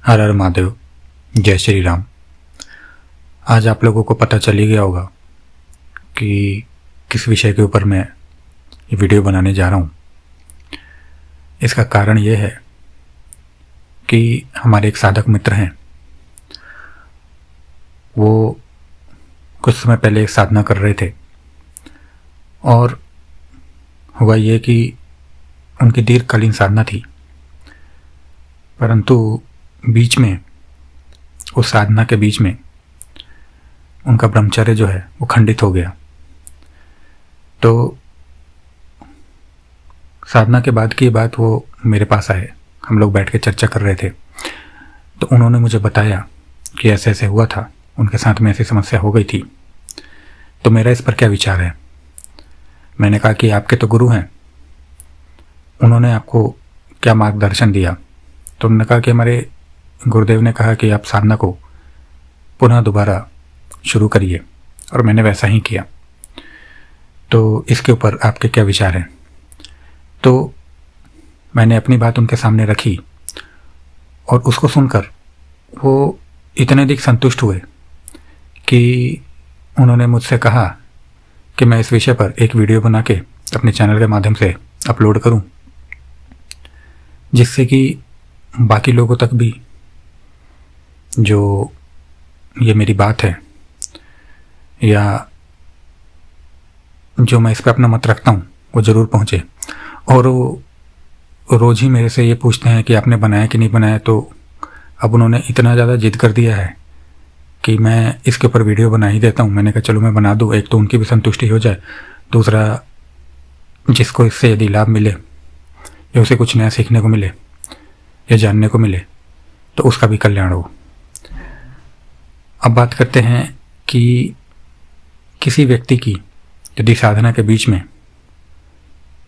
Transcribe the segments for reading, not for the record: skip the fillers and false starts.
हर हर महादेव, जय श्री राम। आज आप लोगों को पता चल ही गया होगा कि किस विषय के ऊपर मैं ये वीडियो बनाने जा रहा हूँ। इसका कारण ये है कि हमारे एक साधक मित्र हैं। वो कुछ समय पहले एक साधना कर रहे थे और हुआ ये कि उनकी दीर्घकालीन साधना थी, परंतु बीच में, उस साधना के बीच में उनका ब्रह्मचर्य जो है वो खंडित हो गया। तो साधना के बाद की बात, वो मेरे पास आए, हम लोग बैठ के चर्चा कर रहे थे। तो उन्होंने मुझे बताया कि ऐसे ऐसे हुआ था, उनके साथ में ऐसी समस्या हो गई थी। तो मेरा इस पर क्या विचार है? मैंने कहा कि आपके तो गुरु हैं, उन्होंने आपको क्या मार्गदर्शन दिया? तो उन्होंने कहा कि हमारे गुरुदेव ने कहा कि आप साधना को पुनः दोबारा शुरू करिए, और मैंने वैसा ही किया। तो इसके ऊपर आपके क्या विचार हैं? तो मैंने अपनी बात उनके सामने रखी और उसको सुनकर वो इतने अधिक संतुष्ट हुए कि उन्होंने मुझसे कहा कि मैं इस विषय पर एक वीडियो बना के अपने चैनल के माध्यम से अपलोड करूं, जिससे कि बाकी लोगों तक भी जो ये मेरी बात है या जो मैं इस पर अपना मत रखता हूँ वो ज़रूर पहुँचे। और वो रोज़ ही मेरे से ये पूछते हैं कि आपने बनाया कि नहीं बनाया। तो अब उन्होंने इतना ज़्यादा जिद कर दिया है कि मैं इसके ऊपर वीडियो बना ही देता हूँ। मैंने कहा चलो मैं बना दूँ, एक तो उनकी भी संतुष्टि हो जाए, दूसरा जिसको इससे यदि लाभ मिले या उसे कुछ नया सीखने को मिले या जानने को मिले तो उसका भी कल्याण हो। अब बात करते हैं कि किसी व्यक्ति की यदि साधना के बीच में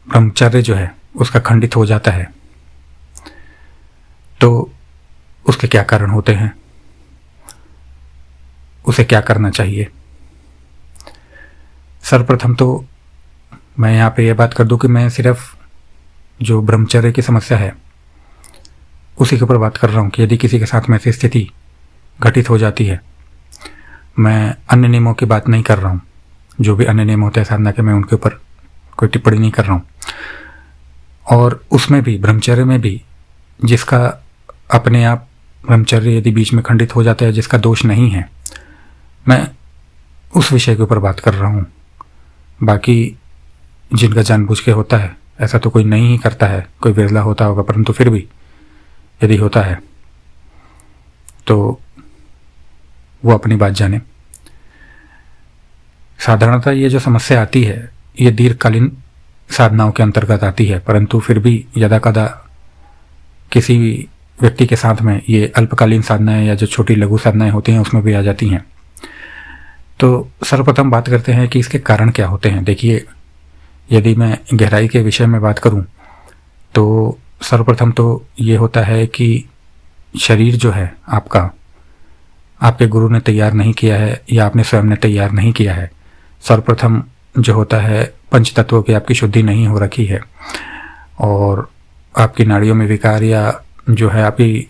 ब्रह्मचर्य जो है उसका खंडित हो जाता है तो उसके क्या कारण होते हैं, उसे क्या करना चाहिए। सर्वप्रथम तो मैं यहाँ पे यह बात कर दूं कि मैं सिर्फ जो ब्रह्मचर्य की समस्या है उसी के ऊपर बात कर रहा हूँ कि यदि किसी के साथ में ऐसी स्थिति घटित हो जाती है, मैं अन्य नियमों की बात नहीं कर रहा हूँ। जो भी अन्य नियम होते हैं साधना के, मैं उनके ऊपर कोई टिप्पणी नहीं कर रहा हूँ। और उसमें भी, ब्रह्मचर्य में भी, जिसका अपने आप ब्रह्मचर्य यदि बीच में खंडित हो जाता है, जिसका दोष नहीं है, मैं उस विषय के ऊपर बात कर रहा हूँ। बाकी जिनका जानबूझ के होता है, ऐसा तो कोई नहीं ही करता है, कोई विरला होता होगा, परंतु फिर भी यदि होता है तो वो अपनी बात जाने। साधारणतः ये जो समस्या आती है ये दीर्घकालीन साधनाओं के अंतर्गत आती है, परंतु फिर भी यदाकदा किसी व्यक्ति के साथ में ये अल्पकालीन साधनाएं या जो छोटी लघु साधनाएं होती हैं उसमें भी आ जाती हैं। तो सर्वप्रथम बात करते हैं कि इसके कारण क्या होते हैं। देखिए, यदि मैं गहराई के विषय में बात करूं तो सर्वप्रथम तो ये होता है कि शरीर जो है आपका, आपके गुरु ने तैयार नहीं किया है या आपने स्वयं ने तैयार नहीं किया है। सर्वप्रथम जो होता है, पंच तत्वों की आपकी शुद्धि नहीं हो रखी है और आपकी नाड़ियों में विकार या जो है आपकी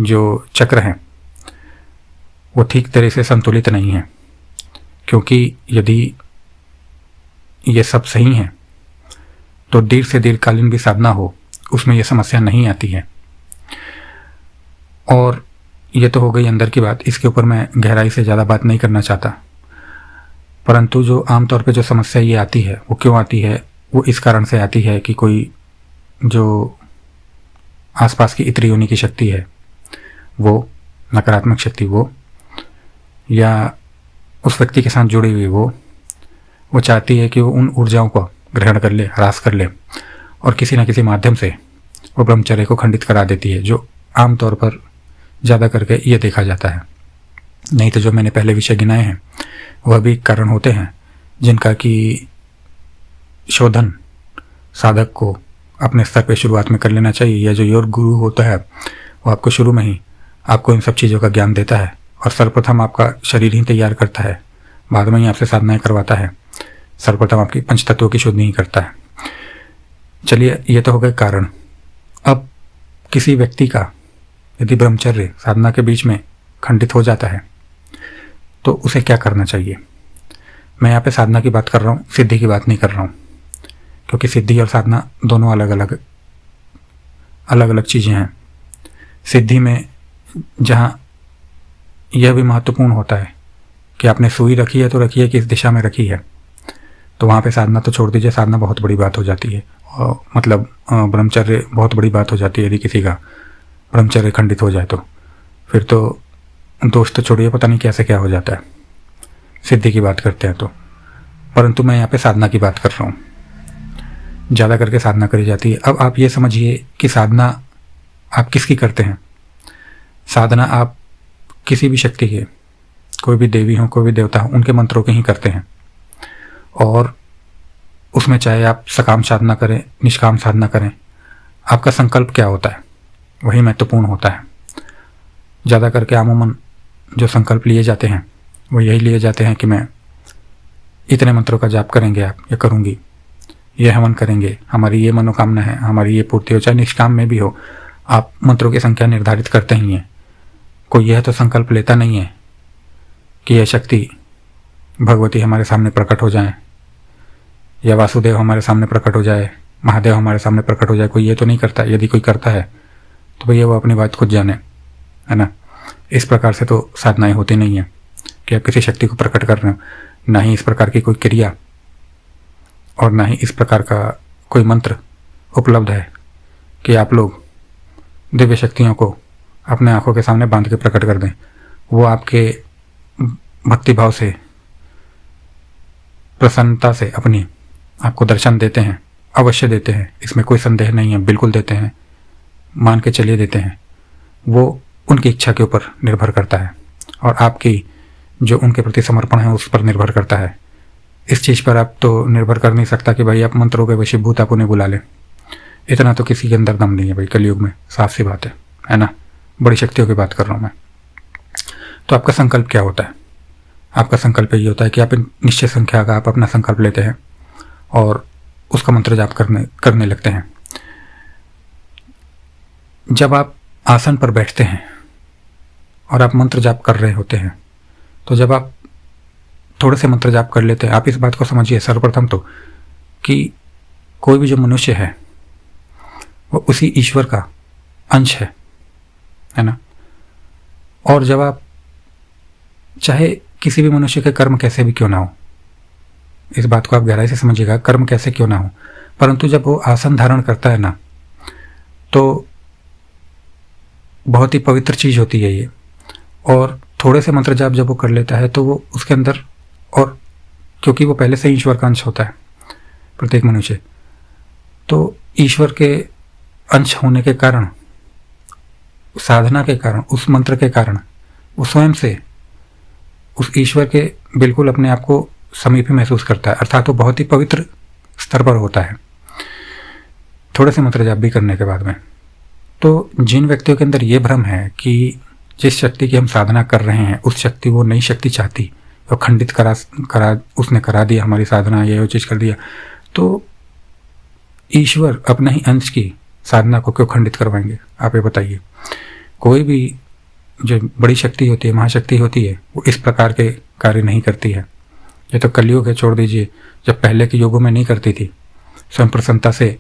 जो चक्र हैं वो ठीक तरह से संतुलित नहीं है। क्योंकि यदि ये सब सही है तो दीर्घ से दीर्घकालीन भी साधना हो उसमें यह समस्या नहीं आती है। और ये तो हो गई अंदर की बात, इसके ऊपर मैं गहराई से ज़्यादा बात नहीं करना चाहता। परंतु जो आमतौर पे जो समस्या ये आती है वो क्यों आती है? वो इस कारण से आती है कि कोई जो आसपास की इतरी योनि की शक्ति है, वो नकारात्मक शक्ति, वो या उस व्यक्ति के साथ जुड़ी हुई वो चाहती है कि वो उन ऊर्जाओं को ग्रहण कर ले, ह्रास कर ले और किसी न किसी माध्यम से वो ब्रह्मचर्य को खंडित करा देती है, जो आमतौर पर ज़्यादा करके ये देखा जाता है। नहीं तो जो मैंने पहले विषय गिनाए हैं वह भी कारण होते हैं जिनका कि शोधन साधक को अपने स्तर पर शुरुआत में कर लेना चाहिए। या जो योग गुरु होता है वो आपको शुरू में ही आपको इन सब चीज़ों का ज्ञान देता है और सर्वप्रथम आपका शरीर ही तैयार करता है, बाद में ही आपसे साधनाएं करवाता है। सर्वप्रथम आपकी पंच तत्वों की शुद्धि ही करता है। चलिए, ये तो हो गए कारण। अब किसी व्यक्ति का यदि ब्रह्मचर्य साधना के बीच में खंडित हो जाता है तो उसे क्या करना चाहिए। मैं यहाँ पे साधना की बात कर रहा हूँ, सिद्धि की बात नहीं कर रहा हूँ, क्योंकि सिद्धि और साधना दोनों अलग अलग चीज़ें हैं। सिद्धि में जहाँ यह भी महत्वपूर्ण होता है कि आपने सुई रखी है तो रखी है किस दिशा में रखी है, तो वहाँ पे साधना तो छोड़ दीजिए, साधना बहुत बड़ी बात हो जाती है। और मतलब ब्रह्मचर्य बहुत बड़ी बात हो जाती है। यदि किसी का ब्रह्मचर्य खंडित हो जाए तो फिर तो दोष तो छोड़िए, पता नहीं कैसे क्या हो जाता है, सिद्धि की बात करते हैं तो। परंतु मैं यहाँ पे साधना की बात कर रहा हूँ, ज़्यादा करके साधना करी जाती है। अब आप ये समझिए कि साधना आप किसकी करते हैं। साधना आप किसी भी शक्ति के, कोई भी देवी हो, कोई भी देवता हो, उनके मंत्रों के ही करते हैं। और उसमें चाहे आप सकाम साधना करें, निष्काम साधना करें, आपका संकल्प क्या होता है वही महत्वपूर्ण होता है। ज़्यादा करके आमूमन जो संकल्प लिए जाते हैं वो यही लिए जाते हैं कि मैं इतने मंत्रों का जाप करेंगे, आप ये करूँगी, ये हवन करेंगे, हमारी ये मनोकामना है, हमारी ये पूर्ति हो। चाहे निष्काम में भी हो, आप मंत्रों की संख्या निर्धारित करते ही हैं। कोई यह तो संकल्प लेता नहीं है कि यह शक्ति भगवती हमारे सामने प्रकट हो जाए, या वासुदेव हमारे सामने प्रकट हो जाए, महादेव हमारे सामने प्रकट हो जाए। कोई ये तो नहीं करता। यदि कोई करता है तो भैया वो अपनी बात खुद जाने, है ना। इस प्रकार से तो साधनाएं होती नहीं है कि आप किसी शक्ति को प्रकट कर रहे हो। ना ही इस प्रकार की कोई क्रिया और ना ही इस प्रकार का कोई मंत्र उपलब्ध है कि आप लोग दिव्य शक्तियों को अपने आंखों के सामने बांध के प्रकट कर दें। वो आपके भक्तिभाव से, प्रसन्नता से अपनी आपको दर्शन देते हैं, अवश्य देते हैं, इसमें कोई संदेह नहीं है, बिल्कुल देते हैं, मान के चलिए देते हैं। वो उनकी इच्छा के ऊपर निर्भर करता है और आपकी जो उनके प्रति समर्पण है उस पर निर्भर करता है। इस चीज़ पर आप तो निर्भर कर नहीं सकता कि भाई आप मंत्रों के वशीभूत आप उन्हें बुला लें। इतना तो किसी के अंदर दम नहीं है भाई, कलयुग में, साफ सी बात है ना। बड़ी शक्तियों की बात कर रहा हूँ मैं। तो आपका संकल्प क्या होता है। आपका संकल्प ये होता है कि आप निश्चित संख्या का आप अपना संकल्प लेते हैं और उसका मंत्र जाप करने लगते हैं। जब आप आसन पर बैठते हैं और आप मंत्र जाप कर रहे होते हैं, तो जब आप थोड़े से मंत्र जाप कर लेते हैं, आप इस बात को समझिए सर्वप्रथम तो कि कोई भी जो मनुष्य है वो उसी ईश्वर का अंश है ना। और जब आप चाहे किसी भी मनुष्य के कर्म कैसे भी क्यों ना हो, इस बात को आप गहराई से समझिएगा, कर्म कैसे क्यों ना हो, परंतु जब वो आसन धारण करता है ना तो बहुत ही पवित्र चीज़ होती है ये। और थोड़े से मंत्र जाप जब वो कर लेता है तो वो उसके अंदर, और क्योंकि वो पहले से ईश्वर का अंश होता है प्रत्येक मनुष्य, तो ईश्वर के अंश होने के कारण, साधना के कारण, उस मंत्र के कारण वो स्वयं से उस ईश्वर के बिल्कुल अपने आप को समीपी महसूस करता है, अर्थात वो बहुत ही पवित्र स्तर पर होता है थोड़े से मंत्र जाप भी करने के बाद में। तो जिन व्यक्तियों के अंदर ये भ्रम है कि जिस शक्ति की हम साधना कर रहे हैं उस शक्ति वो नई शक्ति चाहती, वो खंडित उसने करा दिया हमारी साधना, ये चीज़ कर दिया, तो ईश्वर अपने ही अंश की साधना को क्यों खंडित करवाएंगे, आप ये बताइए। कोई भी जो बड़ी शक्ति होती है, महाशक्ति होती है, वो इस प्रकार के कार्य नहीं करती है। ये तो कलयुग है, छोड़ दीजिए। जब पहले के युगों में नहीं करती थी, स्वयं प्रसन्नता से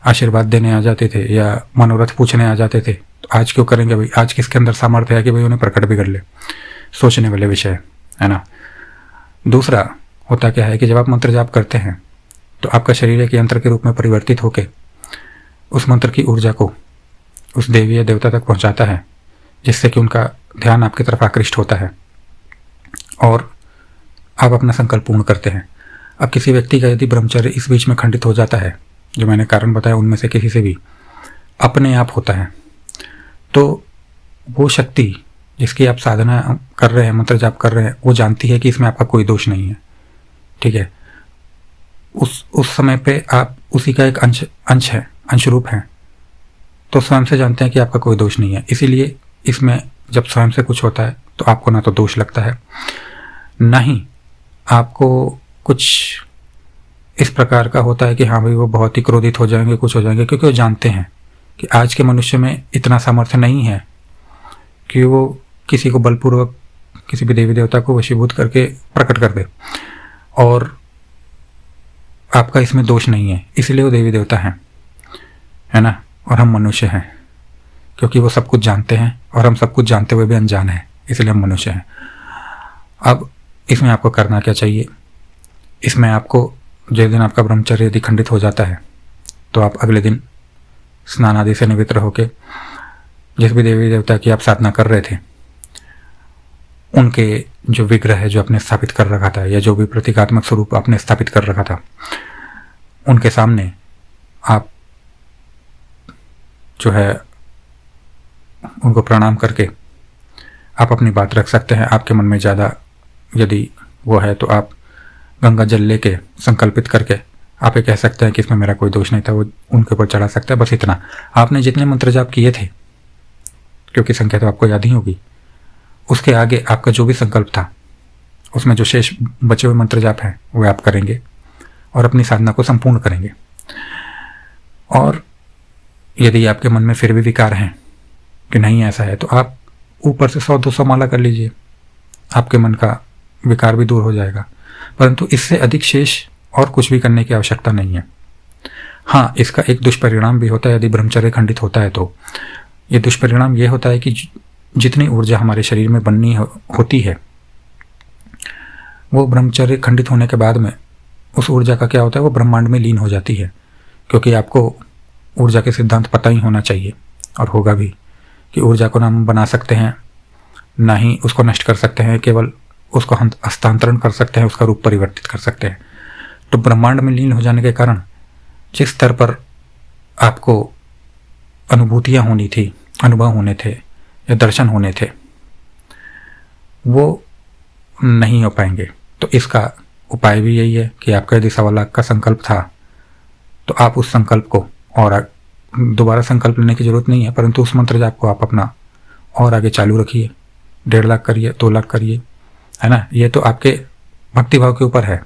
आशीर्वाद देने आ जाते थे या मनोरथ पूछने आ जाते थे, तो आज क्यों करेंगे भाई। आज किसके अंदर सामर्थ्य है कि भाई उन्हें प्रकट भी कर ले, सोचने वाले विषय है ना। दूसरा होता क्या है कि जब आप मंत्र जाप करते हैं तो आपका शरीर एक यंत्र के रूप में परिवर्तित होकर उस मंत्र की ऊर्जा को उस देवी या देवता तक पहुंचाता है, जिससे कि उनका ध्यान आपकी तरफ आकृष्ट होता है और आप अपना संकल्प पूर्ण करते हैं। अब किसी व्यक्ति का यदि ब्रह्मचर्य इस बीच में खंडित हो जाता है, जो मैंने कारण बताया उनमें से किसी से भी अपने आप होता है, तो वो शक्ति जिसकी आप साधना कर रहे हैं, मंत्र जाप कर रहे हैं, वो जानती है कि इसमें आपका कोई दोष नहीं है, ठीक है। उस समय पे आप उसी का एक अंश रूप है, तो स्वयं से जानते हैं कि आपका कोई दोष नहीं है। इसीलिए इसमें जब स्वयं से कुछ होता है तो आपको ना तो दोष लगता है, ना ही आपको कुछ इस प्रकार का होता है कि हाँ भाई वो बहुत ही क्रोधित हो जाएंगे, कुछ हो जाएंगे, क्योंकि वो जानते हैं कि आज के मनुष्य में इतना सामर्थ्य नहीं है कि वो किसी को बलपूर्वक किसी भी देवी देवता को वशीभूत करके प्रकट कर दे, और आपका इसमें दोष नहीं है, इसलिए वो देवी देवता हैं, है ना, और हम मनुष्य हैं, क्योंकि वो सब कुछ जानते हैं और हम सब कुछ जानते हुए भी अनजान हैं, इसलिए हम मनुष्य हैं। अब इसमें आपको करना क्या चाहिए? इसमें आपको जिस दिन आपका ब्रह्मचर्य यदि खंडित हो जाता है तो आप अगले दिन स्नान आदि से निवृत्त होकर जिस भी देवी देवता की आप साधना कर रहे थे उनके जो विग्रह है जो आपने स्थापित कर रखा था, या जो भी प्रतीकात्मक स्वरूप आपने स्थापित कर रखा था, उनके सामने आप जो है उनको प्रणाम करके आप अपनी बात रख सकते हैं। आपके मन में ज़्यादा यदि वो है तो आप गंगा जल लेके संकल्पित करके आप ये कह सकते हैं कि इसमें मेरा कोई दोष नहीं था, वो उनके ऊपर चढ़ा सकता है। बस इतना। आपने जितने मंत्र जाप किए थे, क्योंकि संख्या तो आपको याद ही होगी, उसके आगे आपका जो भी संकल्प था उसमें जो शेष बचे हुए मंत्र जाप हैं वो आप करेंगे और अपनी साधना को संपूर्ण करेंगे। और यदि आपके मन में फिर भी विकार हैं कि नहीं ऐसा है, तो आप ऊपर से 100-200 माला कर लीजिए, आपके मन का विकार भी दूर हो जाएगा। परंतु इससे अधिक शेष और कुछ भी करने की आवश्यकता नहीं है। हाँ, इसका एक दुष्परिणाम भी होता है यदि ब्रह्मचर्य खंडित होता है तो। ये दुष्परिणाम ये होता है कि जितनी ऊर्जा हमारे शरीर में बननी होती है वो ब्रह्मचर्य खंडित होने के बाद में उस ऊर्जा का क्या होता है, वो ब्रह्मांड में लीन हो जाती है। क्योंकि आपको ऊर्जा के सिद्धांत पता ही होना चाहिए, और होगा भी, कि ऊर्जा को ना हम बना सकते हैं ना ही उसको नष्ट कर सकते हैं, केवल उसको हम हस्तांतरण कर सकते हैं, उसका रूप परिवर्तित कर सकते हैं। तो ब्रह्मांड में लीन हो जाने के कारण जिस स्तर पर आपको अनुभूतियाँ होनी थी, अनुभव होने थे या दर्शन होने थे, वो नहीं हो पाएंगे। तो इसका उपाय भी यही है कि आपका यदि 1.25 लाख का संकल्प था तो आप उस संकल्प को, और दोबारा संकल्प लेने की जरूरत नहीं है, परंतु उस मंत्र जाप को आप अपना और आगे चालू रखिए। 1.5 लाख करिए, 2 लाख करिए, है ना। ये तो आपके भक्तिभाव के ऊपर है,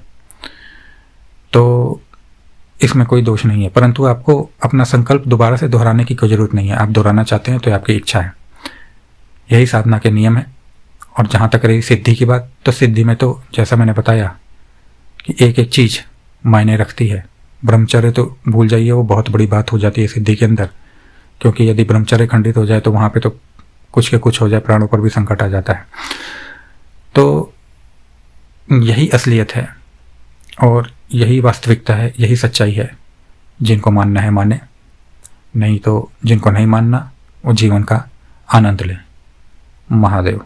तो इसमें कोई दोष नहीं है। परंतु आपको अपना संकल्प दोबारा से दोहराने की कोई जरूरत नहीं है। आप दोहराना चाहते हैं तो आपकी इच्छा है। यही साधना के नियम है। और जहाँ तक रही सिद्धि की बात, तो सिद्धि में तो जैसा मैंने बताया कि एक एक चीज़ मायने रखती है। ब्रह्मचर्य तो भूल जाइए, वो बहुत बड़ी बात हो जाती है सिद्धि के अंदर, क्योंकि यदि ब्रह्मचर्य खंडित हो जाए तो वहाँ पे तो कुछ के कुछ हो जाए, प्राणों पर भी संकट आ जाता है। तो यही असलियत है और यही वास्तविकता है, यही सच्चाई है। जिनको मानना है माने, नहीं तो जिनको नहीं मानना वो जीवन का आनंद लें। महादेव।